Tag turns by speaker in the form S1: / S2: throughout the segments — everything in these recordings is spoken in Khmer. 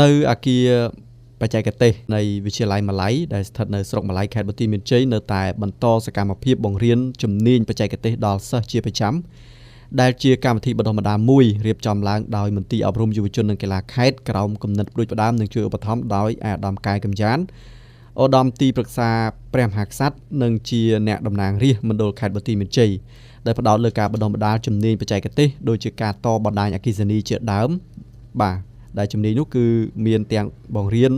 S1: នៅអាគារបច្ចេកទេសនៃវិទ្យាល័យម៉ាឡៃដែលស្ថិតនៅស្រុកម៉ាឡៃខេត្តបន្ទាយមានជ័យនៅតែបន្តសកម្មភាពបង្រៀនជំនាញបច្ចេកទេសដល់សិស្សជាប្រចាំដែលជាកម្មវិធីបណ្ដុះបណ្ដាលមួយរៀបចំឡើងដោយមន្ទីរអប់រំយុវជននិងកីឡាខេត្តក្រោមគំនិតផ្ដួចផ្ដើមនិងជួយឧបត្ថម្ភដោយអាដាមកាយកំចានឧត្តមទីប្រឹក្សាព្រះមហាក្សត្រនិងជាអ្នកតំណាងរាស្ត្រមណ្ឌលខេត្តបន្ទាយមានជ័យដែលផ្ដោតលើការបណ្ដុះបណ្ដាលជំនាញបច្ចេកទេសដូចជាការតបណ្ដាញអគ្គិសនីជាដើមបាទដែលជំនាញនោះគឺមានទាំងបង្រៀន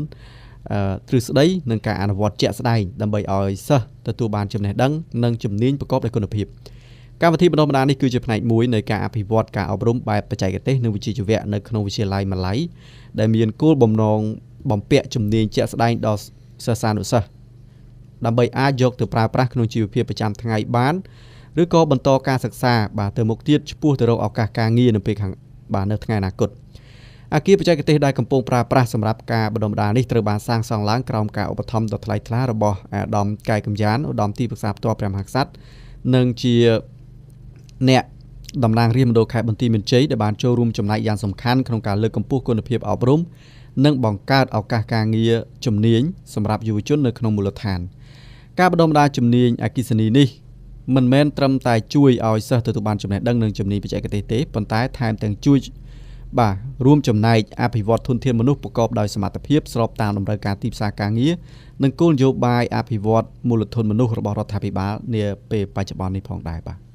S1: ទ្រឹស្ដីនិងការអនុវត្តជាក់ស្ដែងដើម្បីឲ្យសិស្សទទួលបានចំណេះដឹងនិងជំនាញប្រកបដោយគុណភាពកម្មវិធីបណ្ដុះបណ្ដាលនេះគឺជាផ្នែកមួយនៃការអភិវឌ្ឍការអប់រំបែបបច្ចេកទេសនិងវិជ្ជាជីវៈនៅក្នុងវិទ្យាល័យម៉ាឡៃដែលមានគោលបំណងបំពាក់ជំនាញជាក់ស្ដែងដល់សិស្សានុសិស្សដើម្បីអាចយកទៅប្រើប្រាស់ក្នុងជីវភាពប្រចាំថ្ងៃបានឬក៏បន្តការសិក្សាបាទទៅមុខទៀតឆ្ពោះទៅរកឱកាសការងារនៅពេលខាងបាទនៅថ្ងៃអនាគតអគារបច្ចេកទេសដែលកំពុងប្រើប្រាស់សម្រាប់ការបណ្ដុះបណ្ដាលនេះត្រូវបានសាងសង់ឡើងក្រោមការឧបត្ថម្ភដ៏ថ្លៃថ្លារបស់អាដាមកាយកំចានឧត្តមទីប្រឹក្សាផ្ទាល់ព្រះមហាក្សត្រនិងជាអ្នកតំណាងរាស្ត្រមណ្ឌលខេត្តបន្ទាយមានជ័យដែលបានចូលរួមចំណែកយ៉ាងសំខាន់ក្នុងការលើកកម្ពស់គុណភាពអប់រំនិងបង្កើតឱកាសការងារជំនាញសម្រាប់យុវជននៅក្នុងមូលដ្ឋានការបណ្ដុះបណ្ដាលជំនាញអគ្គិសនីនេះមិនមែនត្រឹមតែជួយឲ្យសិស្សទទួលបានចំណេះដឹងនិងជំនាញបច្ចេកទេសទេប៉ុន្តែថែមទាំងជួយរួមចំណែកអភិវឌ្ឍធនធានមនុស្សប្រកបដោយសមត្ថភាពស្របតាមតម្រូវការទីផ្សារការងារនិងគោលនយោបាយអភិវឌ្ឍមូលធនមនុស្សរបស់រដ្ឋាភិបាលនាពេលបច្ចុប្បន្ននេះផងដែរបាទ